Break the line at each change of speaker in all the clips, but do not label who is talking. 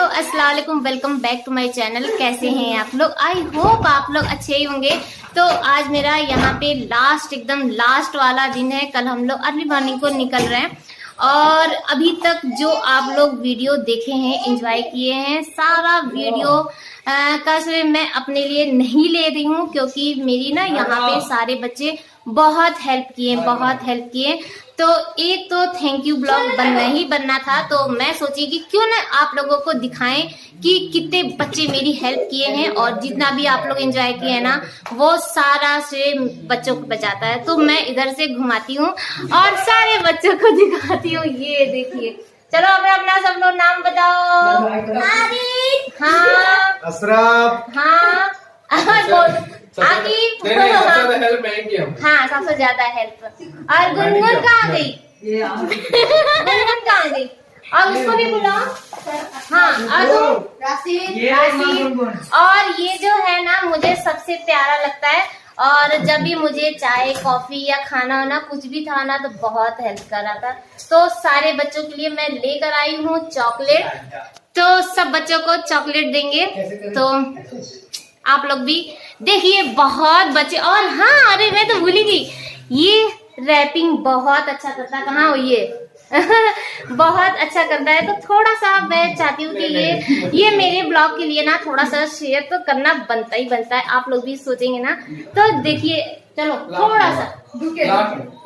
अस्सलाम वालेकुम, welcome back to my channel. कैसे हैं आप लोग? आई होप आप लोग अच्छे ही होंगे। तो आज मेरा यहाँ पे एकदम लास्ट वाला दिन है। कल हम लोग अर्ली मॉर्निंग को निकल रहे हैं और अभी तक जो आप लोग वीडियो देखे हैं, एंजॉय किए हैं, सारा वीडियो का सिर्फ मैं अपने लिए नहीं ले रही हूँ, क्योंकि मेरी ना यहाँ पे सारे बच्चे बहुत हेल्प किए। तो एक तो थैंक यू ब्लॉग बनना था। तो मैं सोची कि क्यों ना आप लोगों को दिखाएं कि कितने बच्चे मेरी हेल्प किए हैं, और जितना भी आप लोग एंजॉय किए हैं ना, वो सारा से बच्चों को बचाता है। तो मैं इधर से घुमाती हूँ और सारे बच्चों को दिखाती हूँ। ये देखिए, चलो अपना सब लोग नाम बताओ। हाँ,
अशरफ,
हाँ, आकिब, हाँ, सबसे ज्यादा हेल्प। और गुनगुन कहाँ गई? गुनगुन कहाँ गई? और उसको भी बुलाओ। हाँ, और राशिद। और ये जो है ना, मुझे सबसे प्यारा लगता है। और जब भी मुझे चाय कॉफी या खाना वाना कुछ भी था ना, तो बहुत हेल्प कर रहा था। तो सारे बच्चों के लिए मैं लेकर आई हूँ चॉकलेट। तो सब बच्चों को चॉकलेट देंगे। तो आप लोग भी देखिए, बहुत बच्चे। और हाँ, अरे मैं तो भूल ही गई, ये रैपिंग बहुत अच्छा करता है। कहाँ हो ये? बहुत अच्छा करता है। तो थोड़ा सा मैं चाहती हूँ कि ये मेरे ब्लॉग के लिए ना थोड़ा सा शेयर तो करना बनता है। आप लोग भी सोचेंगे ना। तो देखिए, चलो थोड़ा सा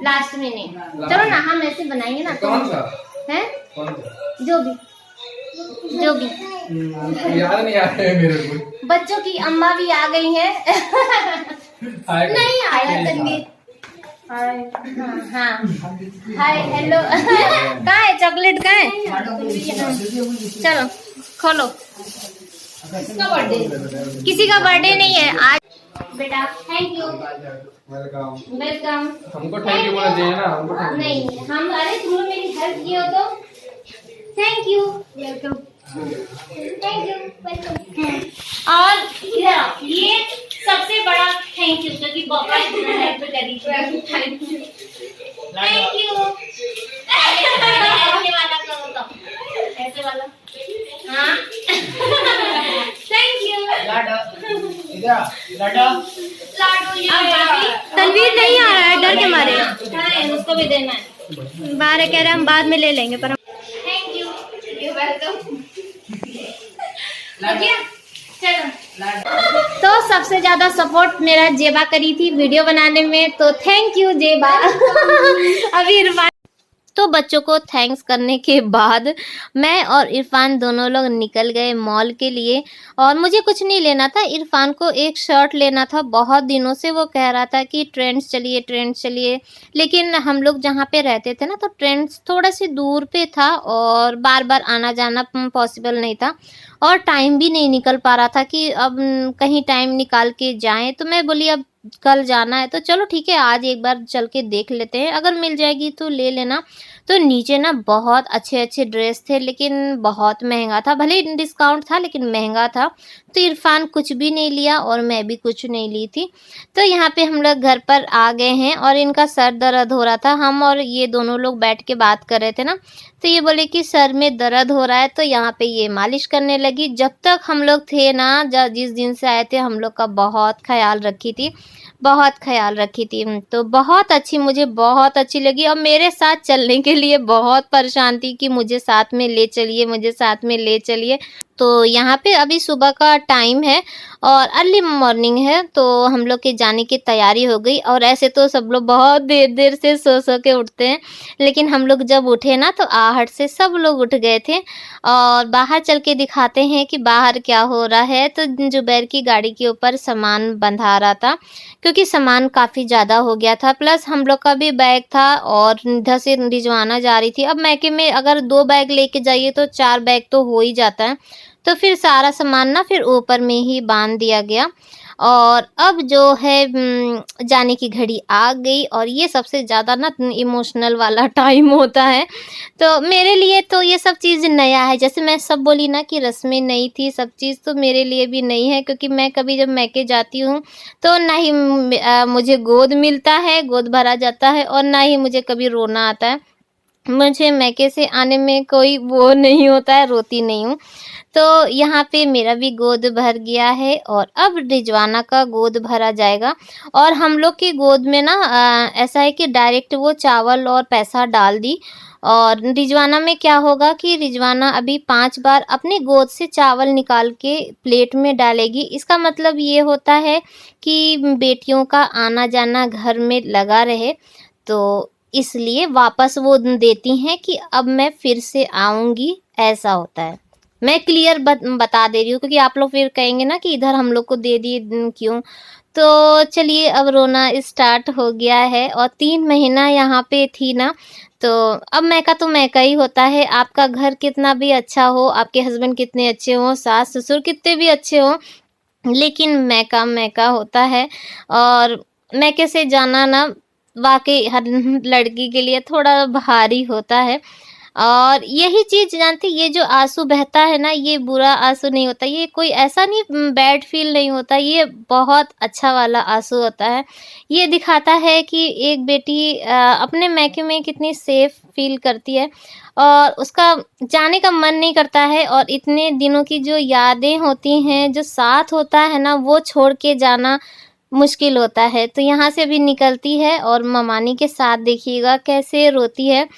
लास्ट में नहीं, चलो ना, हम ऐसे बनाएंगे ना। तो है जो भी
याद नहीं आ रहा है मेरे को।
बच्चों की अम्मा भी आ गई है। नहीं आया तनवीर। हाँ, हाय, हेलो। कहाँ है चॉकलेट? कहाँ है? चलो खोलो। किसी का बर्थडे नहीं है आज बेटा। Thank you, welcome.
हमको थैंक यू बोलना चाहिए ना।
नहीं, हम, अरे तुम लोग मेरी हेल्प किए हो तो thank you, welcome. Thank you, welcome. और इधर आओ, ये सबसे बड़ा थैंक यू, क्योंकि पापा इतना हेल्प करी। Thank you, thank you. ऐसे वाला करो तो, ऐसे वाला। हाँ, थैंक यू।
तनवीर नहीं आ रहा है, डर के मारे।
हाँ, उसको भी देना है।
बाहर कह रहे हम बाद में ले लेंगे, पर
थैंक यू, यू वेलकम। तो सबसे ज्यादा सपोर्ट मेरा जेबा करी थी वीडियो बनाने में। तो थैंक यू जेबा। अभी इरफान। तो बच्चों को थैंक्स करने के बाद मैं और इरफान दोनों लोग निकल गए मॉल के लिए। और मुझे कुछ नहीं लेना था, इरफान को एक शर्ट लेना था। बहुत दिनों से वो कह रहा था कि ट्रेंड्स चलिए। लेकिन हम लोग जहाँ पे रहते थे ना, तो ट्रेंड्स थोड़ा सी दूर पे था और बार बार आना जाना पॉसिबल नहीं था, और टाइम भी नहीं निकल पा रहा था कि अब कहीं टाइम निकाल के जाएं। तो मैं बोली अब कल जाना है तो चलो ठीक है, आज एक बार चल के देख लेते हैं, अगर मिल जाएगी तो ले लेना। तो नीचे ना बहुत अच्छे ड्रेस थे, लेकिन बहुत महंगा था। भले डिस्काउंट था लेकिन महंगा था। तो इरफान कुछ भी नहीं लिया और मैं भी कुछ नहीं ली थी। तो यहाँ पे हम लोग घर पर आ गए हैं और इनका सर दर्द हो रहा था। हम और ये दोनों लोग बैठ के बात कर रहे थे ना, तो ये बोले कि सर में दर्द हो रहा है। तो यहाँ पे ये मालिश करने लगी। जब तक हम लोग थे ना, जिस दिन से आए थे, हम लोग का बहुत ख्याल रखी थी। तो बहुत अच्छी, मुझे बहुत अच्छी लगी। और मेरे साथ चलने के लिए बहुत परेशान थी कि मुझे साथ में ले चलिए। तो यहाँ पे अभी सुबह का टाइम है और अर्ली मॉर्निंग है, तो हम लोग के जाने की तैयारी हो गई। और ऐसे तो सब लोग बहुत देर से सो के उठते हैं, लेकिन हम लोग जब उठे ना, तो आहट से सब लोग उठ गए थे। और बाहर चल के दिखाते हैं कि बाहर क्या हो रहा है। तो जुबैर की गाड़ी के ऊपर सामान बंधा रहा था, क्योंकि सामान काफ़ी ज़्यादा हो गया था। प्लस हम लोग का भी बैग था और इधर से रिजवाना जा रही थी। अब मैके में अगर 2 बैग लेके जाइए तो 4 बैग तो हो ही जाता है। तो फिर सारा सामान ना फिर ऊपर में ही बांध दिया गया। और अब जो है जाने की घड़ी आ गई, और ये सबसे ज़्यादा ना इमोशनल वाला टाइम होता है। तो मेरे लिए तो ये सब चीज़ नया है। जैसे मैं सब बोली ना कि रस्में नई थी, सब चीज़ तो मेरे लिए भी नई है, क्योंकि मैं कभी जब मैके जाती हूँ तो ना ही मुझे गोद मिलता है, गोद भरा जाता है, और ना ही मुझे कभी रोना आता है। मुझे मैके से आने में कोई वो नहीं होता है, रोती नहीं हूँ। तो यहाँ पे मेरा भी गोद भर गया है और अब रिजवाना का गोद भरा जाएगा। और हम लोग की गोद में ना ऐसा है कि डायरेक्ट वो चावल और पैसा डाल दी। और रिजवाना में क्या होगा कि रिजवाना अभी 5 बार अपनी गोद से चावल निकाल के प्लेट में डालेगी। इसका मतलब ये होता है कि बेटियों का आना जाना घर में लगा रहे, तो इसलिए वापस वो देती हैं कि अब मैं फिर से आऊँगी, ऐसा होता है। मैं क्लियर बता दे रही हूँ, क्योंकि आप लोग फिर कहेंगे ना कि इधर हम लोग को दे दिए क्यों। तो चलिए अब रोना स्टार्ट हो गया है। और 3 महीना यहाँ पे थी ना, तो अब मैका तो मैका ही होता है। आपका घर कितना भी अच्छा हो, आपके हस्बैंड कितने अच्छे हों, सास ससुर कितने भी अच्छे हों, लेकिन मैका मैका होता है। और मैके से जाना ना वाकई हर लड़की के लिए थोड़ा भारी होता है। और यही चीज़ जानती, ये जो आंसू बहता है ना, ये बुरा आंसू नहीं होता, ये कोई ऐसा नहीं बैड फील नहीं होता, ये बहुत अच्छा वाला आंसू होता है। ये दिखाता है कि एक बेटी अपने मैके में कितनी सेफ फील करती है और उसका जाने का मन नहीं करता है। और इतने दिनों की जो यादें होती हैं, जो साथ होता है ना, वो छोड़ के जाना मुश्किल होता है। तो यहाँ से भी निकलती है और ममानी के साथ देखिएगा कैसे रोती है।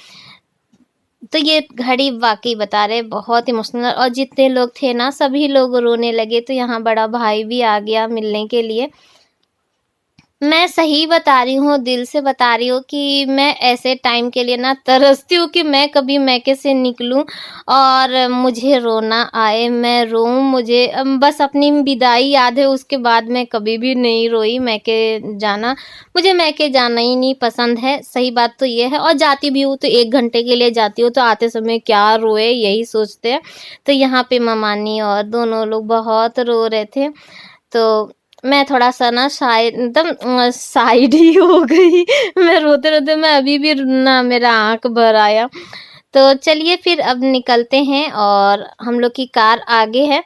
तो ये घड़ी वाकई बता रहे बहुत इमोशनल, और जितने लोग थे ना सभी लोग रोने लगे। तो यहाँ बड़ा भाई भी आ गया मिलने के लिए। मैं सही बता रही हूँ, दिल से बता रही हूँ कि मैं ऐसे टाइम के लिए ना तरसती हूँ कि मैं कभी मैके से निकलूँ और मुझे रोना आए, मैं रोऊँ। मुझे बस अपनी विदाई याद है, उसके बाद मैं कभी भी नहीं रोई। मैके जाना, मुझे मैके जाना ही नहीं पसंद है, सही बात तो ये है। और जाती भी हूँ तो 1 घंटे के लिए जाती हूँ, तो आते समय क्या रोए यही सोचते हैं। तो यहाँ पे ममानी और दोनों लोग बहुत रो रहे थे। तो मैं थोड़ा सा ना शायद एकदम साइड ही हो गई। मैं रोते रोते मैं अभी भी ना मेरा आँख भर आया। तो चलिए फिर अब निकलते हैं और हम लोग की कार आगे है।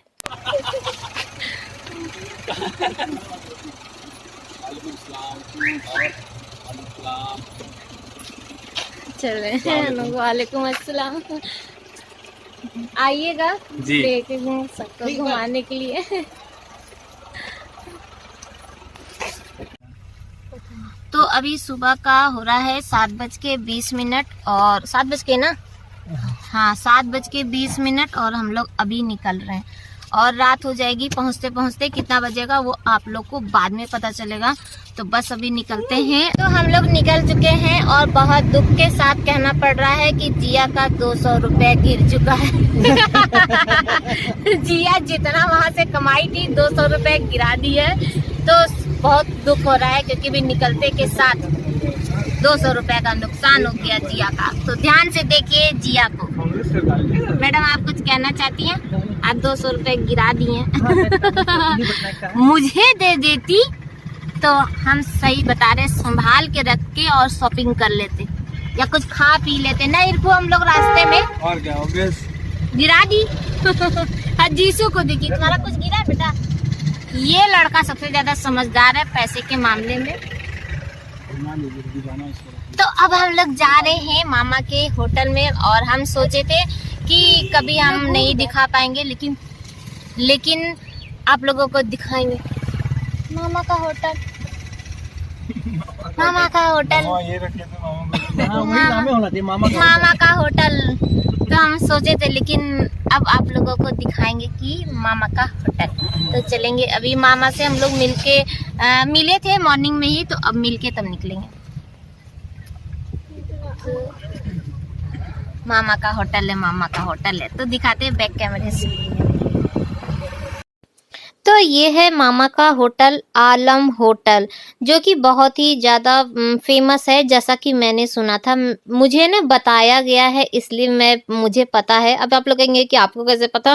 चल रहे हैं, वालेकुम अस्सलाम। आइएगा लेके सबको घुमाने के लिए। तो अभी सुबह का हो रहा है 7:20 और 7 बज के ना, हाँ 7:20 और हम लोग अभी निकल रहे हैं। और रात हो जाएगी पहुंचते पहुंचते, कितना बजेगा वो आप लोग को बाद में पता चलेगा। तो बस अभी निकलते हैं। तो हम लोग निकल चुके हैं और बहुत दुख के साथ कहना पड़ रहा है कि जिया का 200 रुपये गिर चुका है। जिया जितना वहां से कमाई थी 200 रुपये गिरा दी है। तो बहुत दुख हो रहा है क्योंकि भी निकलते के साथ 200 रुपये का नुकसान हो गया जिया का। तो ध्यान से देखिए जिया को। मैडम आप कुछ कहना चाहती हैं? आप 200 रुपये गिरा दिए। मुझे दे देती तो हम सही बता रहे संभाल के रख के और शॉपिंग कर लेते या कुछ खा पी लेते। नहीं इनको हम लोग रास्ते में
और क्या ऑब्वियस
गिरा दी। जीसू को देखिए, तुम्हारा कुछ गिरा है बेटा? ये लड़का सबसे ज्यादा समझदार है पैसे के मामले में। तो अब हम लोग जा रहे हैं मामा के होटल में और हम सोचे थे कि कभी हम नहीं दिखा पाएंगे, लेकिन आप लोगों को दिखाएंगे मामा का होटल। मामा का होटल, मामा का होटल। तो हम सोचे थे, लेकिन अब आप लोगों को दिखाएंगे कि मामा का होटल। तो चलेंगे अभी मामा से हम लोग मिले थे मॉर्निंग में ही, तो अब मिलके तब निकलेंगे। मामा का होटल है, मामा का होटल है। तो दिखाते हैं बैक कैमरे से। तो ये है मामा का होटल, आलम होटल, जो कि बहुत ही ज़्यादा फेमस है, जैसा कि मैंने सुना था। मुझे ना बताया गया है, इसलिए मुझे पता है। अब आप लोग कहेंगे कि आपको कैसे पता?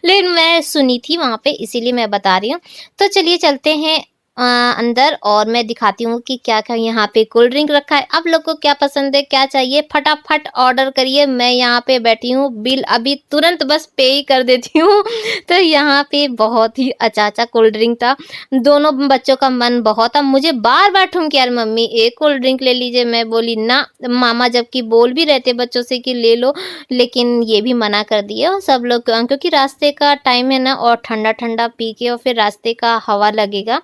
लेकिन मैं सुनी थी वहाँ पे, इसीलिए मैं बता रही हूँ। तो चलिए चलते हैं अंदर और मैं दिखाती हूँ कि क्या क्या यहाँ पे कोल्ड ड्रिंक रखा है। आप लोग को क्या पसंद है, क्या चाहिए, फटाफट ऑर्डर करिए। मैं यहाँ पे बैठी हूँ, बिल अभी तुरंत बस पे ही कर देती हूँ। तो यहाँ पे बहुत ही अच्छा कोल्ड ड्रिंक था। दोनों बच्चों का मन बहुत था, मुझे बार बार ठुमकी यार मम्मी एक कोल्ड ड्रिंक ले लीजिए। मैं बोली ना, मामा जबकि बोल भी रहते बच्चों से कि ले लो, लेकिन ये भी मना कर दिए। और सब लोग क्योंकि रास्ते का टाइम है ना, और ठंडा ठंडा पी के और फिर रास्ते का हवा लगेगा।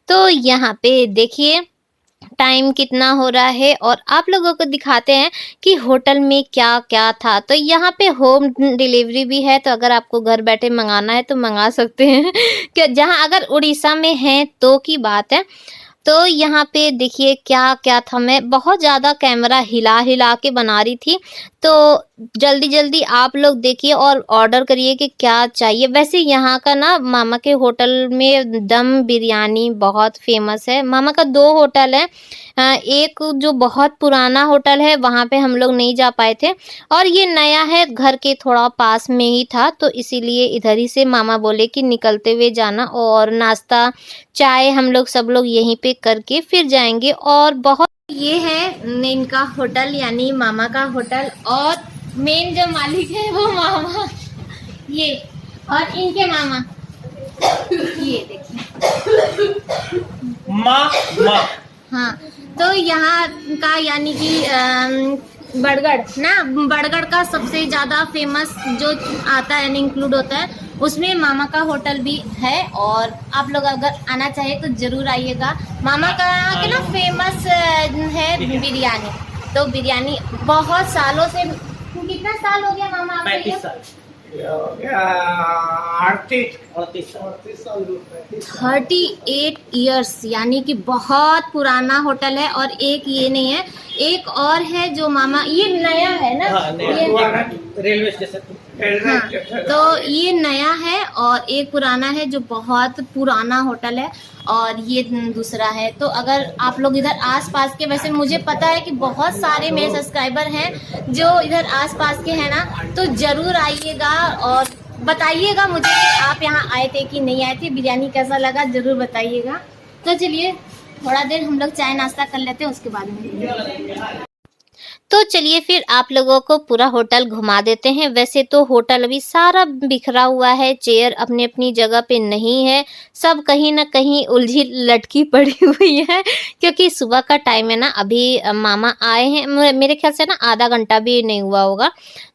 तो यहाँ पे देखिए टाइम कितना हो रहा है और आप लोगों को दिखाते हैं कि होटल में क्या क्या था। तो यहाँ पे होम डिलीवरी भी है, तो अगर आपको घर बैठे मंगाना है तो मंगा सकते हैं। कि जहाँ अगर उड़ीसा में है तो की बात है। तो यहाँ पे देखिए क्या क्या था। मैं बहुत ज़्यादा कैमरा हिला हिला के बना रही थी, तो जल्दी जल्दी आप लोग देखिए और ऑर्डर करिए कि क्या चाहिए। वैसे यहाँ का ना मामा के होटल में दम बिरयानी बहुत फेमस है। मामा का 2 होटल है, एक जो बहुत पुराना होटल है वहाँ पे हम लोग नहीं जा पाए थे, और ये नया है घर के थोड़ा पास में ही था, तो इसीलिए इधर ही से मामा बोले कि निकलते हुए जाना, और नाश्ता चाय हम लोग सब लोग यहीं पे करके फिर जाएंगे। और बहुत ये है इनका होटल यानी मामा का होटल, और मेन जो मालिक है वो मामा, ये और इनके मामा ये देखिए
माँ।
हाँ, तो यहाँ का यानी कि बड़गड़ ना, बड़गड़ का सबसे ज़्यादा फेमस जो आता है इंक्लूड होता है उसमें मामा का होटल भी है। और आप लोग अगर आना चाहे तो ज़रूर आइएगा। मामा का के ना फेमस है बिरयानी, तो बिरयानी बहुत सालों से, कितना साल हो गया मामा आपको?
35 साल
38 इयर्स, यानी कि बहुत पुराना होटल है। और एक ये नहीं है, एक और है जो मामा, ये नया है ना?
हाँ,
ये
रेलवे स्टेशन।
हाँ, तो ये नया है और एक पुराना है जो बहुत पुराना होटल है, और ये दूसरा है। तो अगर आप लोग इधर आसपास के, वैसे मुझे पता है कि बहुत सारे मेरे सब्सक्राइबर हैं जो इधर आसपास के हैं ना, तो ज़रूर आइएगा और बताइएगा मुझे कि आप यहाँ आए थे कि नहीं आए थे, बिरयानी कैसा लगा ज़रूर बताइएगा। तो चलिए थोड़ा देर हम लोग चाय नाश्ता कर लेते हैं, उसके बाद में तो चलिए फिर आप लोगों को पूरा होटल घुमा देते हैं। वैसे तो होटल अभी सारा बिखरा हुआ है, चेयर अपनी अपनी जगह पे नहीं है, सब कहीं ना कहीं उलझी लटकी पड़ी हुई है, क्योंकि सुबह का टाइम है ना। अभी मामा आए हैं, मेरे ख्याल से ना आधा घंटा भी नहीं हुआ होगा,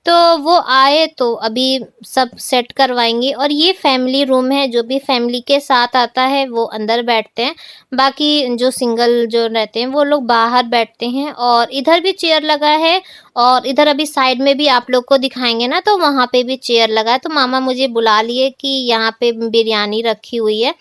तो वो आए तो अभी सब सेट करवाएंगे। और ये फैमिली रूम है, जो भी फैमिली के साथ आता है वो अंदर बैठते हैं, बाकी जो सिंगल जो रहते हैं वो लोग बाहर बैठते हैं। और इधर भी चेयर लगा है, और इधर अभी साइड में भी आप लोग को दिखाएंगे ना, तो वहाँ पे भी चेयर लगा है। तो मामा मुझे बुला लिए कि यहाँ पे बिरयानी रखी हुई है,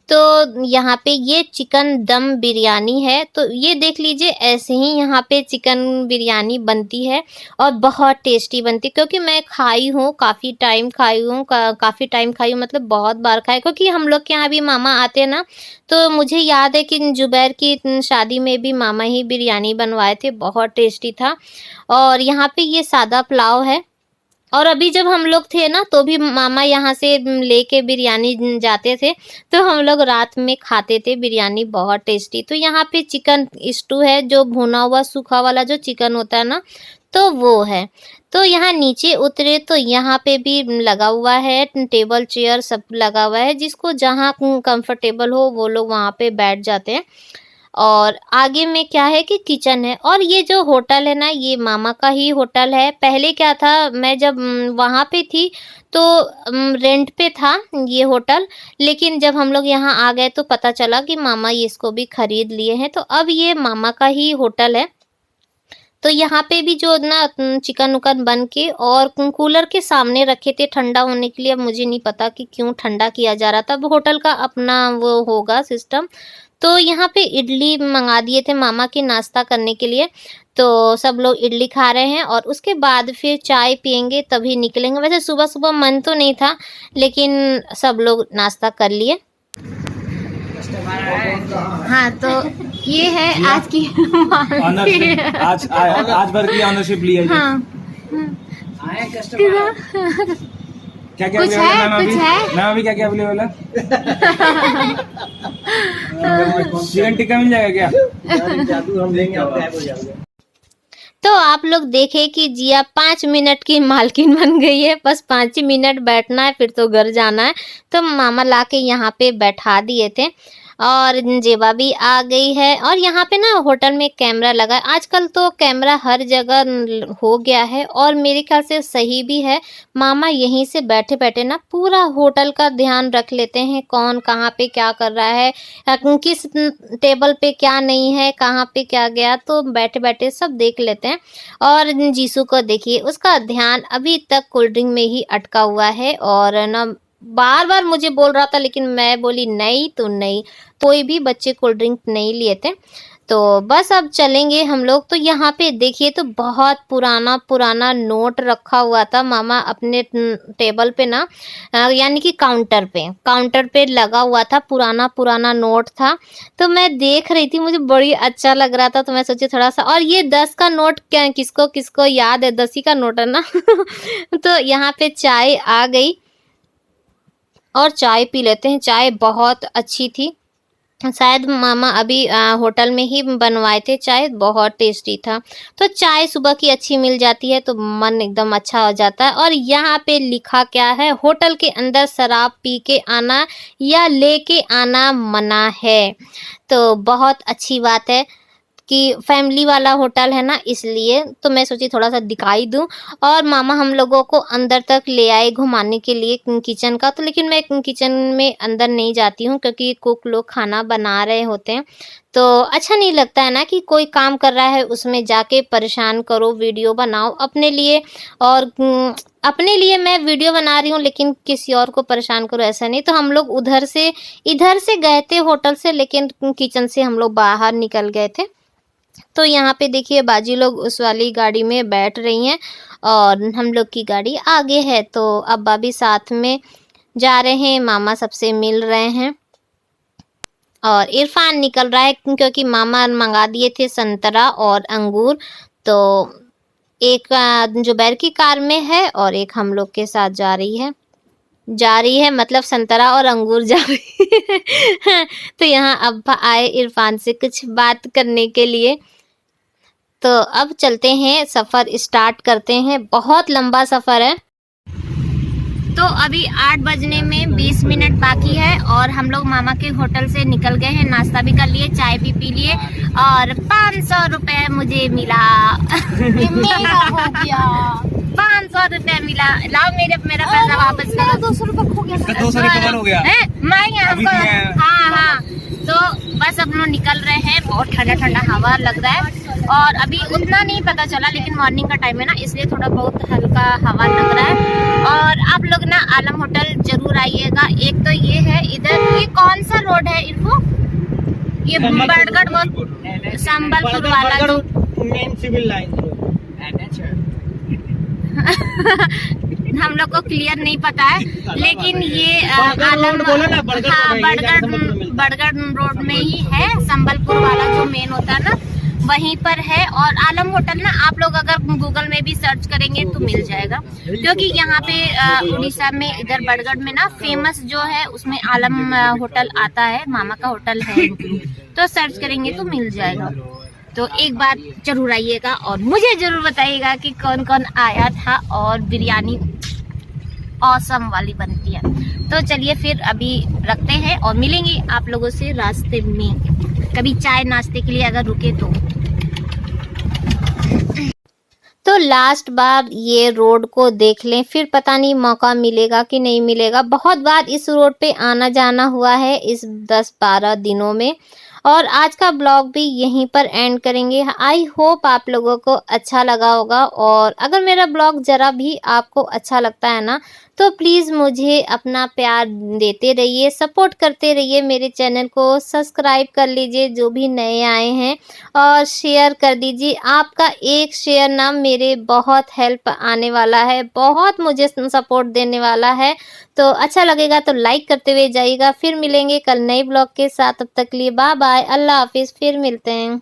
तो यहाँ पे ये चिकन दम बिरयानी है। तो ये देख लीजिए, ऐसे ही यहाँ पे चिकन बिरयानी बनती है और बहुत टेस्टी बनती है। क्योंकि मैं खाई हूँ, काफ़ी टाइम खाई हूँ, काफ़ी टाइम खाई हूँ, मतलब बहुत बार खाई, क्योंकि हम लोग के यहाँ भी मामा आते हैं ना, तो मुझे याद है कि जुबैर की शादी में भी मामा ही बिरयानी बनवाए थे, बहुत टेस्टी था। और यहाँ पे ये सादा पुलाव है। और अभी जब हम लोग थे ना, तो भी मामा यहाँ से लेके बिरयानी जाते थे, तो हम लोग रात में खाते थे बिरयानी, बहुत टेस्टी। तो यहाँ पे चिकन स्टू है, जो भुना हुआ सूखा वाला जो चिकन होता है ना, तो वो है। तो यहाँ नीचे उतरे तो यहाँ पे भी लगा हुआ है, टेबल चेयर सब लगा हुआ है, जिसको जहाँ कंफर्टेबल हो वो लोग वहाँ पे बैठ जाते हैं। और आगे में क्या है कि किचन है। और ये जो होटल है ना, ये मामा का ही होटल है। पहले क्या था, मैं जब वहाँ पे थी तो रेंट पे था ये होटल, लेकिन जब हम लोग यहाँ आ गए तो पता चला कि मामा ये इसको भी खरीद लिए हैं, तो अब ये मामा का ही होटल है। तो यहाँ पे भी जो ना चिकन उकन बन के और कूलर के सामने रखे थे ठंडा होने के लिए। अब मुझे नहीं पता कि क्यों ठंडा किया जा रहा था, अब होटल का अपना वो होगा सिस्टम। तो यहाँ पे इडली मंगा दिए थे मामा के नाश्ता करने के लिए, तो सब लोग इडली खा रहे हैं और उसके बाद फिर चाय पियेंगे तभी निकलेंगे। वैसे सुबह सुबह मन तो नहीं था, लेकिन सब लोग नाश्ता कर लिए। हाँ, तो ये है आज की
ऑनरशिप, आज भर की ऑनरशिप ली है।
हाँ,
क्या क्या
कुछ
अवेलेबल
है,
है मैम
कुछ
अभी?
है?
मैम अभी क्या क्या अवेलेबल है? चिकन टिक्का मिल जाएगा क्या?
जादू हम लेंगे आप गायब हो जाओगे।
तो आप लोग देखे कि जिया 5 मिनट की मालकिन बन गई है। बस 5 ही मिनट बैठना है, फिर तो घर जाना है। तो मामा लाके यहाँ पे बैठा दिए थे और जेबा भी आ गई है। और यहाँ पे ना होटल में कैमरा लगा है। आजकल तो कैमरा हर जगह हो गया है और मेरे ख्याल से सही भी है। मामा यहीं से बैठे बैठे ना पूरा होटल का ध्यान रख लेते हैं, कौन कहाँ पे क्या कर रहा है, किस टेबल पे क्या नहीं है, कहाँ पे क्या गया, तो बैठे बैठे सब देख लेते हैं। और जीसू को देखिए, उसका ध्यान अभी तक कोल्ड ड्रिंक में ही अटका हुआ है और ना बार बार मुझे बोल रहा था, लेकिन मैं बोली नहीं तो नहीं। कोई भी बच्चे कोल्ड ड्रिंक नहीं लिए थे। तो बस अब चलेंगे हम लोग। तो यहाँ पे देखिए तो बहुत पुराना पुराना नोट रखा हुआ था। मामा अपने टेबल पे ना यानी कि काउंटर पे लगा हुआ था, पुराना पुराना नोट था। तो मैं देख रही थी, मुझे बड़ी अच्छा लग रहा था। तो मैं सोची थोड़ा सा, और ये 10 का नोट क्या किसको किसको याद है, 10 ही का नोट है ना। तो यहाँ पे चाय आ गई और चाय पी लेते हैं। चाय बहुत अच्छी थी, शायद मामा अभी होटल में ही बनवाए थे। चाय बहुत टेस्टी था। तो चाय सुबह की अच्छी मिल जाती है तो मन एकदम अच्छा हो जाता है। और यहाँ पे लिखा क्या है, होटल के अंदर शराब पी के आना या लेके आना मना है। तो बहुत अच्छी बात है कि फैमिली वाला होटल है ना, इसलिए तो मैं सोची थोड़ा सा दिखाई दूं। और मामा हम लोगों को अंदर तक ले आए घुमाने के लिए किचन का। तो लेकिन मैं किचन में अंदर नहीं जाती हूँ क्योंकि कुक लोग खाना बना रहे होते हैं। तो अच्छा नहीं लगता है ना कि कोई काम कर रहा है उसमें जाके परेशान करो, वीडियो बनाओ अपने लिए। और अपने लिए मैं वीडियो बना रही हूँ लेकिन किसी और को परेशान करो, ऐसा नहीं। तो हम लोग इधर से गए थे होटल से, लेकिन किचन से हम लोग बाहर निकल गए थे। तो यहाँ पे देखिए बाजी लोग उस वाली गाड़ी में बैठ रही हैं और हम लोग की गाड़ी आगे है। तो अब्बा भी साथ में जा रहे हैं, मामा सबसे मिल रहे हैं और इरफान निकल रहा है क्योंकि मामा मंगा दिए थे संतरा और अंगूर। तो एक जुबैर की कार में है और एक हम लोग के साथ जा रही है मतलब संतरा और अंगूर जा रही है। तो यहाँ अब्बा आए इरफान से कुछ बात करने के लिए। तो अब चलते हैं, सफ़र स्टार्ट करते हैं। बहुत लंबा सफ़र है। तो अभी 8 बजने में 20 मिनट बाकी है और हम लोग मामा के होटल से निकल गए हैं। नाश्ता भी कर लिए, चाय भी पी लिए और 500 रुपये मुझे मिला। मेरा हो गया 500 रुपये मिला। लाओ मेरा पैसा वापस करो। 200 रुपये खो गया।
200 रिकवर हो गया।
मैं हाँ। तो बस अब लोग निकल रहे हैं। बहुत ठंडा ठंडा हवा लग रहा है और अभी उतना नहीं पता चला, लेकिन मॉर्निंग का टाइम है ना, इसलिए थोड़ा बहुत हल्का हवा लग रहा है। और आप लोग ना आलम होटल जरूर आइएगा। एक तो ये है इधर, ये कौन सा रोड है इनको, ये बड़गढ़ संबलपुर वाला जो
मेन सिविल लाइन
हम लोग को क्लियर नहीं पता है, लेकिन ये आलम बड़गढ़ रोड में ही है। संबलपुर वाला जो मेन होता है ना, वहीं पर है। और आलम होटल ना आप लोग अगर गूगल में भी सर्च करेंगे तो मिल जाएगा, क्योंकि यहाँ पे उड़ीसा में इधर बड़गढ़ में ना फेमस जो है उसमें आलम होटल आता है, मामा का होटल है। तो सर्च करेंगे तो मिल जाएगा। तो एक बार जरूर आइएगा और मुझे जरूर बताइएगा कि कौन कौन आया था। और बिरयानी ऑसम वाली बनती है। तो चलिए फिर अभी रखते हैं और मिलेंगे आप लोगों से रास्ते में, कभी चाय नाश्ते के लिए अगर रुके तो लास्ट बार ये रोड को देख लें, फिर पता नहीं मौका मिलेगा कि नहीं मिलेगा। बहुत बार इस रोड पे आना जाना हुआ है इस 10-12 दिनों में। और आज का ब्लॉग भी यहीं पर एंड करेंगे। आई होप आप लोगों को अच्छा लगा होगा। और अगर मेरा ब्लॉग ज़रा भी आपको अच्छा लगता है ना, तो प्लीज़ मुझे अपना प्यार देते रहिए, सपोर्ट करते रहिए। मेरे चैनल को सब्सक्राइब कर लीजिए जो भी नए आए हैं, और शेयर कर दीजिए। आपका एक शेयर ना मेरे बहुत हेल्प आने वाला है, बहुत मुझे सपोर्ट देने वाला है। तो अच्छा लगेगा तो लाइक करते हुए जाइएगा। फिर मिलेंगे कल नए ब्लॉग के साथ। तब तक लिए बाय बाय, अल्लाह हाफिज़। फिर मिलते हैं।